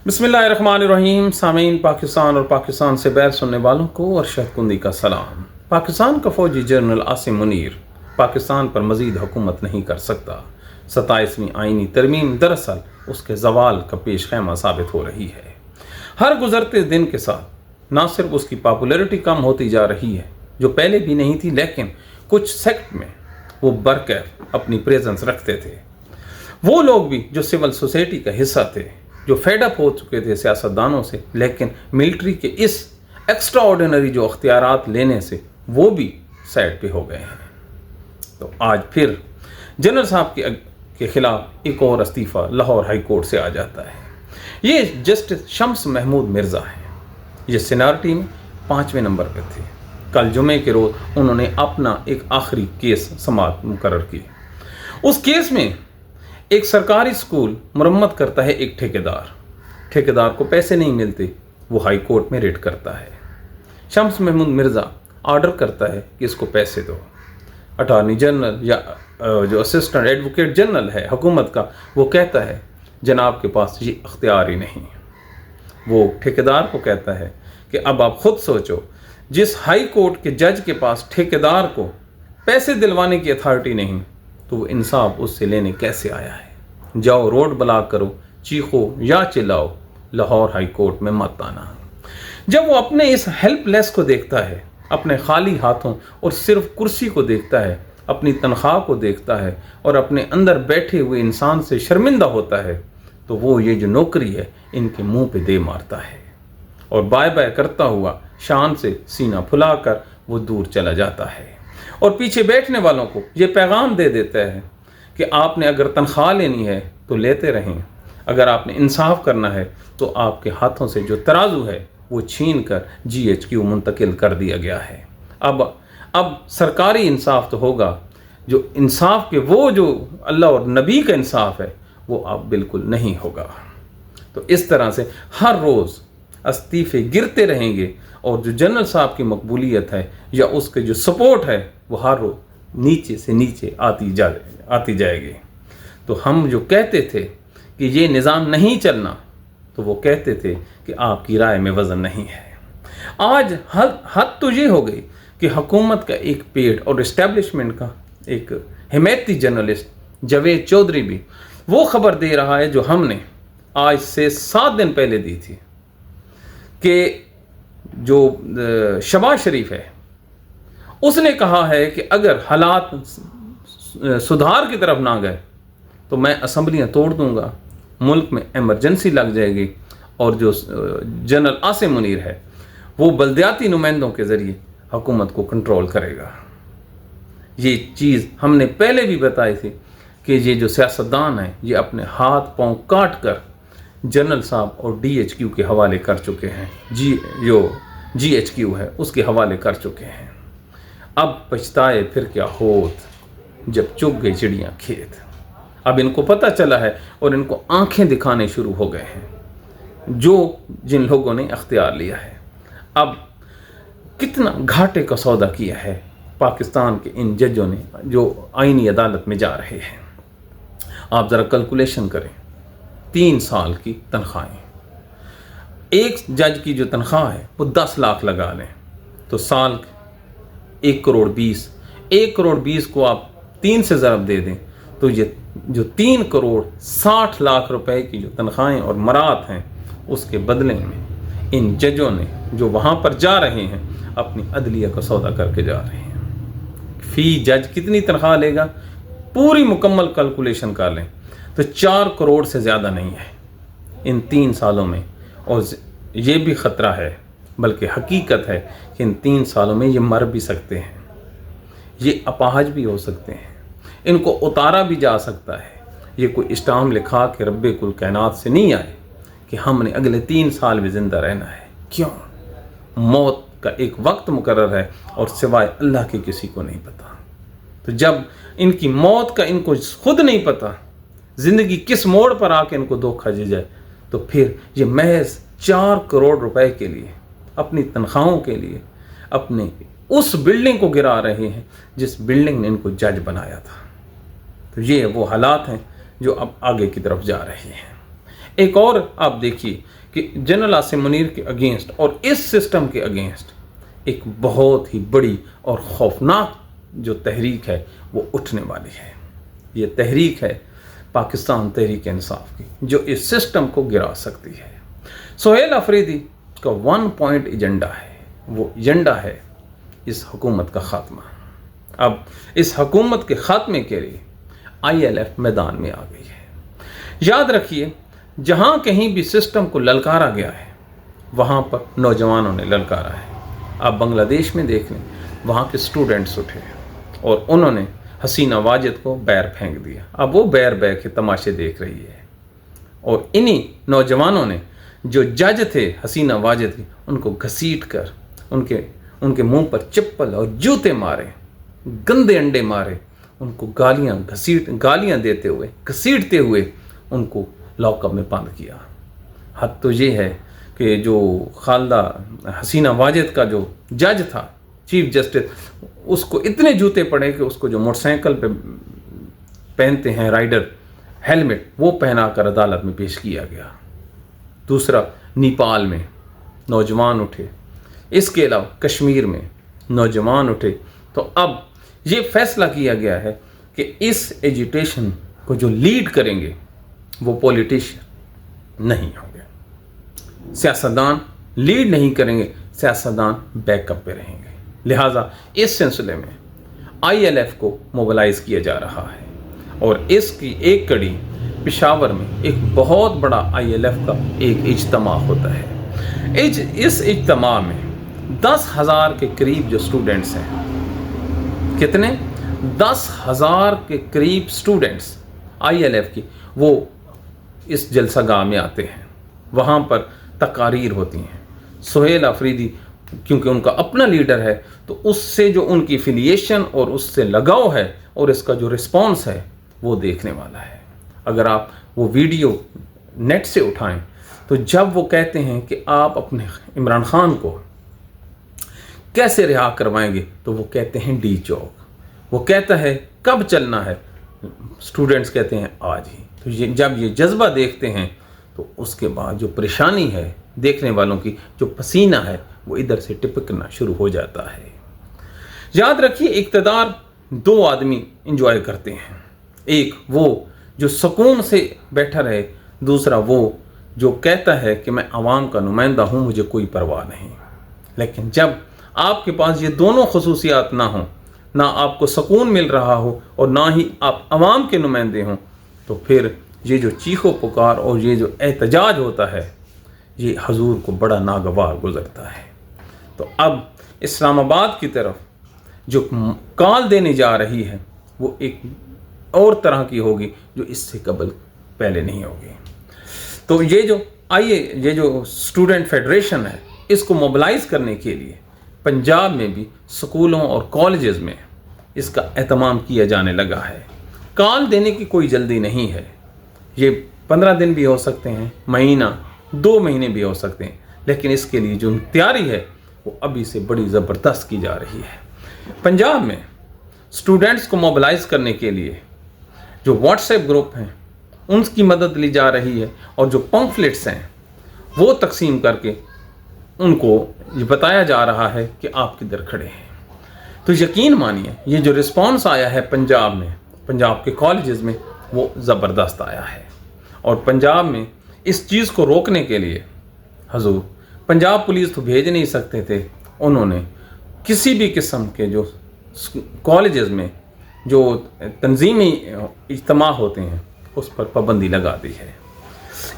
बिस्मिल्लाहिर्रहमानिर्रहीम। सामीन पाकिस्तान और पाकिस्तान से बैर सुनने वालों को अरशद कुंदी का सलाम। पाकिस्तान का फौजी जनरल आसिम मुनीर पाकिस्तान पर मजीद हुकूमत नहीं कर सकता। 27वीं आईनी तरमीम दरअसल उसके जवाल का पेश खैमा साबित हो रही है। हर गुजरते दिन के साथ ना सिर्फ उसकी पॉपुलैरिटी कम होती जा रही है, जो पहले भी नहीं थी, लेकिन कुछ सेक्ट में वो बरकर अपनी प्रेजेंस रखते थे। वो लोग भी जो सिविल सोसाइटी का हिस्सा थे, जो फेडअप हो चुके थे सियासतदानों से, लेकिन मिलिट्री के इस एक्स्ट्रा ऑर्डिनरी जो अख्तियारात लेने से वो भी साइड पे हो गए हैं। तो आज फिर जनरल साहब के खिलाफ एक और इस्तीफ़ा लाहौर हाई कोर्ट से आ जाता है। ये जस्टिस शम्स महमूद मिर्ज़ा हैं। ये सीनियरिटी में 5वें नंबर पे थे। कल जुमे के रोज़ उन्होंने अपना एक आखिरी केस समाअत मुकर्रर की। उस केस में एक सरकारी स्कूल मरम्मत करता है एक ठेकेदार को पैसे नहीं मिलते, वो हाई कोर्ट में रेड करता है। शम्स महमूद मिर्ज़ा ऑर्डर करता है कि इसको पैसे दो। अटॉर्नी जनरल या जो असिस्टेंट एडवोकेट जनरल है हुकूमत का, वो कहता है जनाब के पास ये अख्तियार ही नहीं। वो ठेकेदार को कहता है कि अब आप खुद सोचो, जिस हाई कोर्ट के जज के पास ठेकेदार को पैसे दिलवाने की अथॉरिटी नहीं, तो वो इंसाफ उससे लेने कैसे आया है। जाओ रोड ब्लॉक करो, चीखो या चिल्लाओ, लाहौर हाई कोर्ट में मत आना। जब वो अपने इस हेल्पलेस को देखता है, अपने खाली हाथों और सिर्फ कुर्सी को देखता है, अपनी तनख्वाह को देखता है और अपने अंदर बैठे हुए इंसान से शर्मिंदा होता है, तो वो ये जो नौकरी है इनके मुंह पे दे मारता है और बाय बाय करता हुआ शान से सीना फुलाकर वो दूर चला जाता है और पीछे बैठने वालों को ये पैगाम दे देता है कि आपने अगर तनख्वाह लेनी है तो लेते रहें, अगर आपने इंसाफ करना है तो आपके हाथों से जो तराजू है वो छीन कर GHQ मुंतकिल कर दिया गया है। अब सरकारी इंसाफ तो होगा, जो इंसाफ के वो जो अल्लाह और नबी का इंसाफ है वो अब बिल्कुल नहीं होगा। तो इस तरह से हर रोज़ इस्तीफ़े गिरते रहेंगे और जो जनरल साहब की मकबूलियत है या उसके जो सपोर्ट है वो हर रोज़ नीचे से नीचे आती जाएगी। तो हम जो कहते थे कि ये निज़ाम नहीं चलना, तो वो कहते थे कि आपकी राय में वज़न नहीं है। आज हद तो ये हो गई कि हुकूमत का एक पेड़ और इस्टेब्लिशमेंट का एक हिमायती जर्नलिस्ट जावेद चौधरी भी वो खबर दे रहा है जो हमने आज से 7 दिन पहले दी थी कि जो शबाज शरीफ है उसने कहा है कि अगर हालात सुधार की तरफ ना गए तो मैं असम्बलियाँ तोड़ दूंगा, मुल्क में इमरजेंसी लग जाएगी और जो जनरल आसिम मुनीर है वो बल्दियाती नुमाइंदों के ज़रिए हुकूमत को कंट्रोल करेगा। ये चीज़ हमने पहले भी बताई थी कि ये जो सियासतदान हैं ये अपने हाथ पांव काट कर जनरल साहब और DHQ के हवाले कर चुके हैं, जो GHQ है उसके हवाले कर चुके हैं। अब पछताए फिर क्या होत, जब चुग गई चिड़ियाँ खेत। अब इनको पता चला है और इनको आंखें दिखाने शुरू हो गए हैं जो जिन लोगों ने अख्तियार लिया है। अब कितना घाटे का सौदा किया है पाकिस्तान के इन जजों ने जो आईनी अदालत में जा रहे हैं। आप ज़रा कैलकुलेशन करें, 3 साल की तनख्वाहें, एक जज की जो तनख्वाह है वो 10 लाख लगा लें तो साल 1 करोड़ 20 को आप 3 से ज़रब दे दें तो ये जो 3 करोड़ 60 लाख रुपए की जो तनख्वाहें और मरात हैं उसके बदले में इन जजों ने जो वहाँ पर जा रहे हैं अपनी अदलिया का सौदा करके जा रहे हैं। फ़ी जज कितनी तनख्वाह लेगा, पूरी मुकम्मल कैलकुलेशन कर लें तो 4 करोड़ से ज़्यादा नहीं है इन 3 सालों में। और ये भी ख़तरा है, बल्कि हकीकत है कि इन 3 सालों में ये मर भी सकते हैं, ये अपाहज भी हो सकते हैं, इनको उतारा भी जा सकता है। ये कोई इस्टाम लिखा के रब्बे कुल कायनात से नहीं आए कि हमने अगले 3 साल भी ज़िंदा रहना है। क्यों? मौत का एक वक्त मुकर्रर है और सिवाय अल्लाह के किसी को नहीं पता। तो जब इनकी मौत का इनको खुद नहीं पता, ज़िंदगी किस मोड़ पर आके इनको धोखा दे जाए, तो फिर ये महज 4 करोड़ रुपए के लिए, अपनी तनख्वाहों के लिए, अपने उस बिल्डिंग को गिरा रहे हैं जिस बिल्डिंग ने इनको जज बनाया था। तो ये वो हालात हैं जो अब आगे की तरफ जा रहे हैं। एक और आप देखिए कि जनरल आसिम मुनीर के अगेंस्ट और इस सिस्टम के अगेंस्ट एक बहुत ही बड़ी और खौफनाक जो तहरीक है वो उठने वाली है। ये तहरीक है पाकिस्तान तहरीक इंसाफ की, जो इस सिस्टम को गिरा सकती है। सुहेल अफरीदी का 1 पॉइंट एजेंडा है, वो एजेंडा है इस हुकूमत का खात्मा। अब इस हुकूमत के खात्मे के लिए ILF मैदान में आ गई है। याद रखिए, जहां कहीं भी सिस्टम को ललकारा गया है वहां पर नौजवानों ने ललकारा है। आप बांग्लादेश में देख लें, वहां के स्टूडेंट्स उठे और उन्होंने हसीना वाजिद को बैर फेंक दिया। अब वो बैर के तमाशे देख रही है और इन्हीं नौजवानों ने जो जज थे हसीना वाजिद के, उनको घसीट कर उनके मुंह पर चप्पल और जूते मारे, गंदे अंडे मारे, उनको गालियां देते हुए घसीटते हुए उनको लॉकअप में बंद किया। हद तो ये है कि जो खालदा हसीना वाजिद का जो जज था, चीफ जस्टिस, उसको इतने जूते पड़े कि उसको जो मोटरसाइकिल पे पहनते हैं राइडर हेलमेट, वो पहना कर अदालत में पेश किया गया। दूसरा, नेपाल में नौजवान उठे, इसके अलावा कश्मीर में नौजवान उठे। तो अब ये फैसला किया गया है कि इस एजुटेशन को जो लीड करेंगे वो पॉलिटिशियन नहीं होंगे, सियासतदान लीड नहीं करेंगे, सियासतदान बैकअप पे रहेंगे। लिहाजा इस सिलसिले में ILF को मोबिलाइज किया जा रहा है और इसकी एक कड़ी पेशावर में एक बहुत बड़ा ILF का एक इज्तिमा होता है। इस इज्तिमा में 10,000 के करीब जो स्टूडेंट्स हैं, कितने? 10,000 के करीब स्टूडेंट्स ILF की वो इस जलसागाह में आते हैं। वहाँ पर तकारीर होती हैं। सुहेल अफरीदी क्योंकि उनका अपना लीडर है, तो उससे जो उनकी एफिलिएशन और उससे लगाव है और इसका जो रिस्पॉन्स है वो देखने वाला है। अगर आप वो वीडियो नेट से उठाएं तो जब वो कहते हैं कि आप अपने इमरान खान को कैसे रिहा करवाएंगे, तो वो कहते हैं डी चौक। वो कहता है कब चलना है, स्टूडेंट्स कहते हैं आज ही। तो जब ये जज्बा देखते हैं तो उसके बाद जो परेशानी है देखने वालों की, जो पसीना है वो इधर से टिपकना शुरू हो जाता है। याद रखिए, इक़्तिदार 2 आदमी इंजॉय करते हैं। एक वो जो सुकून से बैठा रहे, दूसरा वो जो कहता है कि मैं आवाम का नुमाइंदा हूँ, मुझे कोई परवाह नहीं। लेकिन जब आपके पास ये दोनों खसूसियात ना हो, ना आपको सुकून मिल रहा हो और ना ही आप आवाम के नुमाइंदे हों, तो फिर ये जो चीखो पुकार और ये जो एहतजाज होता है, ये हजूर को बड़ा नागवार गुजरता है। तो अब इस्लामाबाद की तरफ जो कॉल देने जा रही है वो एक और तरह की होगी जो इससे कबल पहले नहीं होगी। तो ये जो स्टूडेंट फेडरेशन है, इसको मोबिलाइज करने के लिए पंजाब में भी स्कूलों और कॉलेजेस में इसका एहतमाम किया जाने लगा है। कॉल देने की कोई जल्दी नहीं है। ये 15 दिन भी हो सकते हैं, महीना 2 महीने भी हो सकते हैं, लेकिन इसके लिए जो तैयारी है वो अभी से बड़ी ज़बरदस्त की जा रही है। पंजाब में स्टूडेंट्स को मोबिलाइज करने के लिए जो व्हाट्सएप ग्रुप हैं उनकी मदद ली जा रही है और जो पंफलेट्स हैं वो तकसीम करके उनको ये बताया जा रहा है कि आप किधर खड़े हैं। तो यकीन मानिए, ये जो रिस्पांस आया है पंजाब में, पंजाब के कॉलेजेस में, वो ज़बरदस्त आया है। और पंजाब में इस चीज़ को रोकने के लिए हजूर पंजाब पुलिस तो भेज नहीं सकते थे, उन्होंने किसी भी किस्म के जो कॉलेजेस में जो तंजीमी इज्तिमा होते हैं उस पर पाबंदी लगा दी है।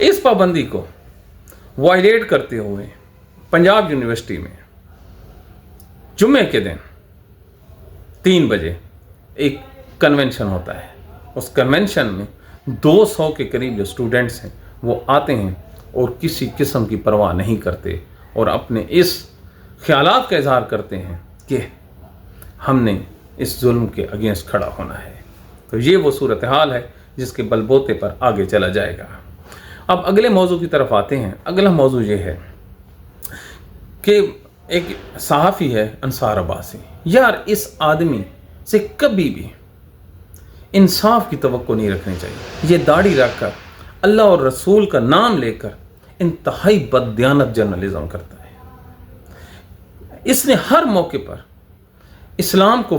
इस पाबंदी को वायलेट करते हुए पंजाब यूनिवर्सिटी में जुम्मे के दिन 3 बजे एक कन्वेंशन होता है। उस कन्वेंशन में 200 के करीब जो स्टूडेंट्स हैं वो आते हैं और किसी किस्म की परवाह नहीं करते और अपने इस ख्यालात का इजहार करते हैं कि हमने इस जुल्म के अगेंस्ट खड़ा होना है। तो ये वो सूरत हाल है जिसके बलबोते पर आगे चला जाएगा। अब अगले मौजू की तरफ आते हैं। अगला मौजू ये है कि एक सहाफ़ी है अंसार अब्बासी। यार, इस आदमी से कभी भी इंसाफ की तवक्को नहीं रखनी चाहिए। ये दाढ़ी रखकर اللہ اور رسول کا نام لے کر انتہائی بددیانت جرنلزم کرتا ہے۔ اس نے ہر موقع پر اسلام کو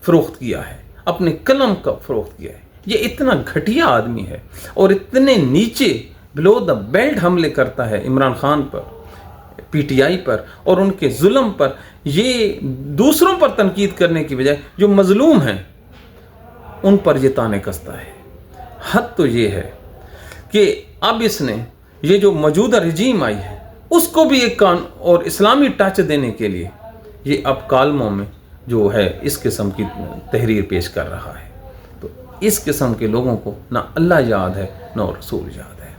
فروخت کیا ہے، اپنے قلم کا فروخت کیا ہے۔ یہ اتنا گھٹیا آدمی ہے اور اتنے نیچے بلو دا بیلٹ حملے کرتا ہے عمران خان پر، پی ٹی آئی پر اور ان کے ظلم پر۔ یہ دوسروں پر تنقید کرنے کی بجائے جو مظلوم ہیں ان پر یہ تانے کستا ہے۔ حد تو یہ ہے کہ اب اس نے یہ جو موجودہ رجیم آئی ہے اس کو بھی ایک کان اور اسلامی ٹچ دینے کے لیے یہ اب کالموں میں جو ہے اس قسم کی تحریر پیش کر رہا ہے۔ تو اس قسم کے لوگوں کو نہ اللہ یاد ہے نہ رسول یاد ہے۔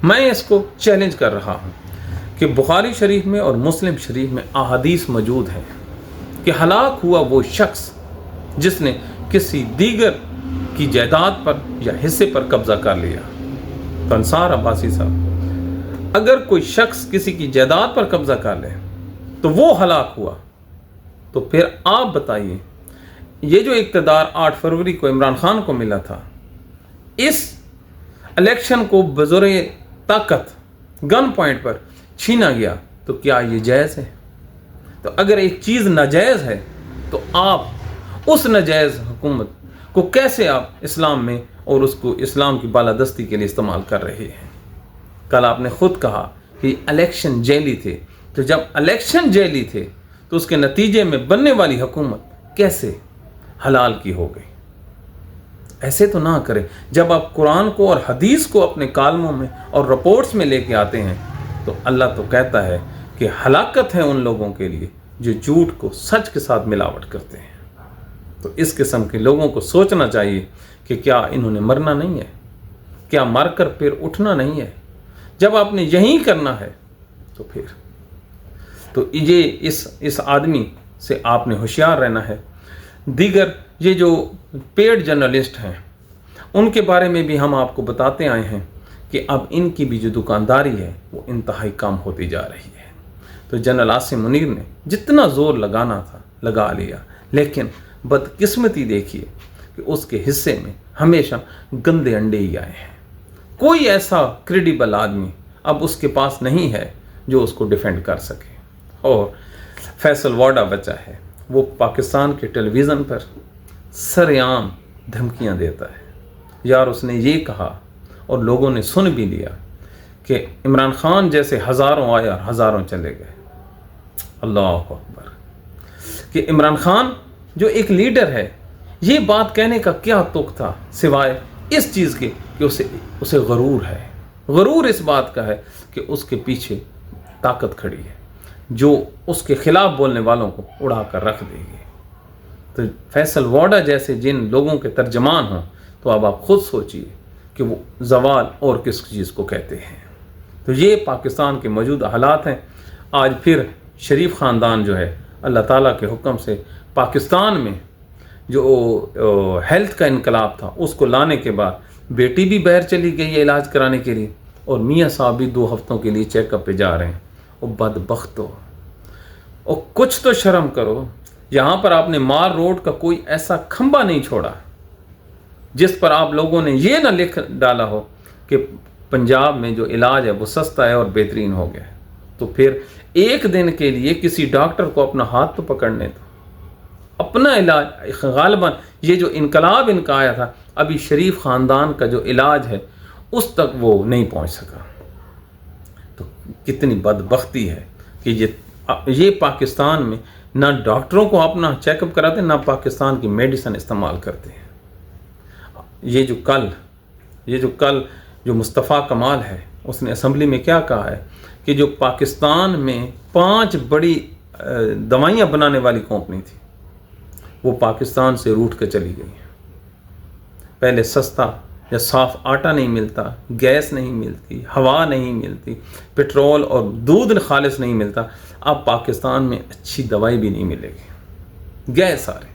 میں اس کو چیلنج کر رہا ہوں کہ بخاری شریف میں اور مسلم شریف میں احادیث موجود ہیں کہ ہلاک ہوا وہ شخص جس نے کسی دیگر کی جائیداد پر یا حصے پر قبضہ کر لیا۔ تو انصار عباسی صاحب، اگر کوئی شخص کسی کی جائیداد پر قبضہ کر لے تو وہ ہلاک ہوا، تو پھر آپ بتائیے یہ جو اقتدار 8 فروری کو عمران خان کو ملا تھا، اس الیکشن کو بزور طاقت گن پوائنٹ پر چھینا گیا، تو کیا یہ جائز ہے؟ تو اگر ایک چیز ناجائز ہے تو آپ اس ناجائز حکومت کو کیسے آپ اسلام میں اور اس کو اسلام کی بالادستی کے لیے استعمال کر رہے ہیں؟ کل آپ نے خود کہا کہ الیکشن جعلی تھے، تو جب الیکشن جعلی تھے تو اس کے نتیجے میں بننے والی حکومت کیسے حلال کی ہو گئی؟ ایسے تو نہ کرے۔ جب آپ قرآن کو اور حدیث کو اپنے کالموں میں اور رپورٹس میں لے کے آتے ہیں تو اللہ تو کہتا ہے کہ ہلاکت ہے ان لوگوں کے لیے جو جھوٹ کو سچ کے ساتھ ملاوٹ کرتے ہیں۔ تو اس قسم کے لوگوں کو سوچنا چاہیے کہ کیا انہوں نے مرنا نہیں ہے؟ کیا مر کر پھر اٹھنا نہیں ہے؟ جب آپ نے یہی کرنا ہے تو پھر تو یہ اس آدمی سے آپ نے ہوشیار رہنا ہے۔ دیگر یہ جو پیڈ جرنلسٹ ہیں ان کے بارے میں بھی ہم آپ کو بتاتے آئے ہیں کہ اب ان کی بھی جو دکانداری ہے وہ انتہائی کم ہوتی جا رہی ہے۔ تو جنرل عاصم منیر نے جتنا زور لگانا تھا لگا لیا، لیکن بدقسمتی دیکھیے کہ اس کے حصے میں ہمیشہ گندے انڈے ہی آئے ہیں۔ کوئی ایسا کریڈیبل آدمی اب اس کے پاس نہیں ہے جو اس کو ڈیفینڈ کر سکے۔ اور فیصل واڈا بچہ ہے، وہ پاکستان کے ٹیلی ویژن پر سر عام دھمکیاں دیتا ہے۔ یار اس نے یہ کہا اور لوگوں نے سن بھی لیا کہ عمران خان جیسے ہزاروں آئے اور ہزاروں چلے گئے۔ اللہ اکبر! کہ عمران خان جو ایک لیڈر ہے، یہ بات کہنے کا کیا تک تھا سوائے اس چیز کے کہ اسے غرور ہے۔ غرور اس بات کا ہے کہ اس کے پیچھے طاقت کھڑی ہے جو اس کے خلاف بولنے والوں کو اڑا کر رکھ دے گی۔ تو فیصل واڈا جیسے جن لوگوں کے ترجمان ہوں تو اب آپ خود سوچئے کہ وہ زوال اور کس چیز کو کہتے ہیں۔ تو یہ پاکستان کے موجودہ حالات ہیں۔ آج پھر شریف خاندان جو ہے اللہ تعالیٰ کے حکم سے پاکستان میں جو ہیلتھ کا انقلاب تھا اس کو لانے کے بعد بیٹی بھی باہر چلی گئی ہے علاج کرانے کے لیے، اور میاں صاحب بھی 2 ہفتوں کے لیے چیک اپ پہ جا رہے ہیں۔ اور بدبختو، اور کچھ تو شرم کرو، یہاں پر آپ نے مار روڈ کا کوئی ایسا کھمبا نہیں چھوڑا جس پر آپ لوگوں نے یہ نہ لکھ ڈالا ہو کہ پنجاب میں جو علاج ہے وہ سستا ہے اور بہترین ہو گیا ہے۔ تو پھر ایک دن کے لیے کسی ڈاکٹر کو اپنا ہاتھ تو پکڑنے دو، اپنا علاج۔ غالباً یہ جو انقلاب ان کا آیا تھا، ابھی شریف خاندان کا جو علاج ہے اس تک وہ نہیں پہنچ سکا۔ تو کتنی بدبختی ہے کہ یہ پاکستان میں نہ ڈاکٹروں کو اپنا چیک اپ کراتے، نہ پاکستان کی میڈیسن استعمال کرتے ہیں۔ یہ جو کل جو مصطفیٰ کمال ہے، اس نے اسمبلی میں کیا کہا ہے کہ جو پاکستان میں 5 بڑی دوائیاں بنانے والی کمپنی تھی وہ پاکستان سے روٹ کے چلی گئی ہیں۔ پہلے سستا یا صاف آٹا نہیں ملتا، گیس نہیں ملتی، ہوا نہیں ملتی، پیٹرول اور دودھ خالص نہیں ملتا، اب پاکستان میں اچھی دوائی بھی نہیں ملے گی۔ گئے سارے۔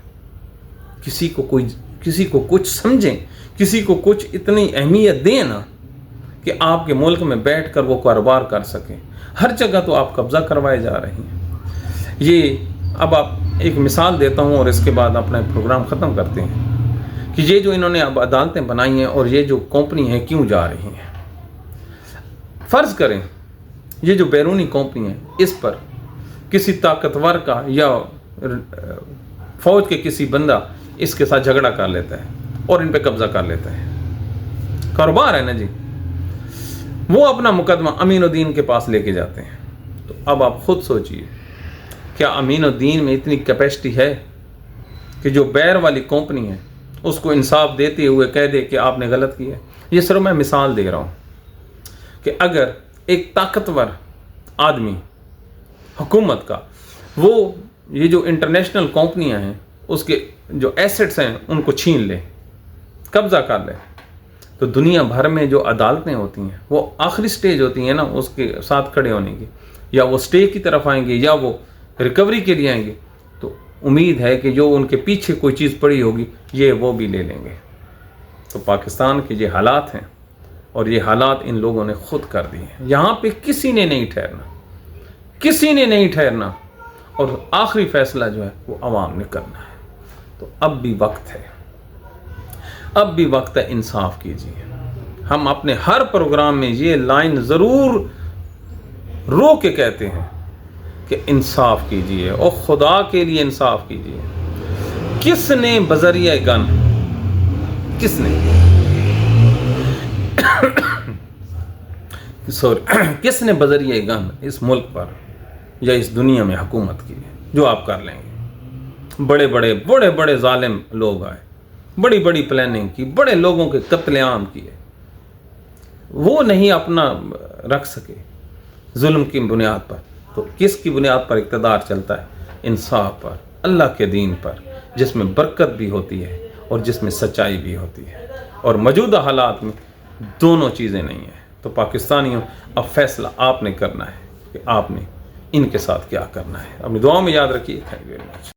کسی کو کچھ سمجھیں، کسی کو کچھ اتنی اہمیت دیں نا کہ آپ کے ملک میں بیٹھ کر وہ کاروبار کر سکیں۔ ہر جگہ تو آپ قبضہ کروائے جا رہے ہیں۔ یہ اب آپ ایک مثال دیتا ہوں اور اس کے بعد اپنا پروگرام ختم کرتے ہیں۔ کہ یہ جو انہوں نے اب عدالتیں بنائی ہیں اور یہ جو کمپنی ہیں کیوں جا رہی ہیں. فرض کریں یہ جو بیرونی کمپنی ہے اس پر کسی طاقتور کا یا فوج کے کسی بندہ اس کے ساتھ جھگڑا کر لیتا ہے اور ان پہ قبضہ کر لیتا ہے. کاروبار ہے نا جی. وہ اپنا مقدمہ امین الدین کے پاس لے کے جاتے ہیں. تو اب آپ خود سوچئے کیا امین الدین میں اتنی کیپیسٹی ہے کہ جو بیر والی کمپنی ہے اس کو انصاف دیتے ہوئے کہہ دے کہ آپ نے غلط کیا ہے. یہ صرف میں مثال دے رہا ہوں کہ اگر ایک طاقتور آدمی حکومت کا وہ یہ جو انٹرنیشنل کمپنیاں ہیں اس کے جو ایسٹس ہیں ان کو چھین لے, قبضہ کر لے, تو دنیا بھر میں جو عدالتیں ہوتی ہیں وہ آخری سٹیج ہوتی ہیں نا اس کے ساتھ کھڑے ہونے کی, یا وہ سٹے کی طرف آئیں گے یا وہ ریکوری کے لیے آئیں گے. تو امید ہے کہ جو ان کے پیچھے کوئی چیز پڑی ہوگی یہ وہ بھی لے لیں گے. تو پاکستان کے یہ حالات ہیں اور یہ حالات ان لوگوں نے خود کر دیے ہیں. یہاں پہ کسی نے نہیں ٹھہرنا, کسی نے نہیں ٹھہرنا, اور آخری فیصلہ جو ہے وہ عوام نے کرنا ہے. تو اب بھی وقت ہے, اب بھی وقت ہے, انصاف کیجیے. ہم اپنے ہر پروگرام میں یہ لائن ضرور رو کے کہتے ہیں کہ انصاف کیجیے اور خدا کے لیے انصاف کیجیے. کس نے بذریعہ گن, کس نے کس نے بذریعہ گن اس ملک پر یا اس دنیا میں حکومت کی ہے جو آپ کر لیں گے؟ بڑے بڑے ظالم لوگ آئے, بڑی بڑی پلاننگ کی, بڑے لوگوں کے قتل عام کیے, وہ نہیں اپنا رکھ سکے ظلم کی بنیاد پر. تو کس کی بنیاد پر اقتدار چلتا ہے؟ انصاف پر, اللہ کے دین پر, جس میں برکت بھی ہوتی ہے اور جس میں سچائی بھی ہوتی ہے. اور موجودہ حالات میں دونوں چیزیں نہیں ہیں. تو پاکستانیوں اب فیصلہ آپ نے کرنا ہے کہ آپ نے ان کے ساتھ کیا کرنا ہے. اپنی دعاؤں میں یاد رکھیے. Thank you very much.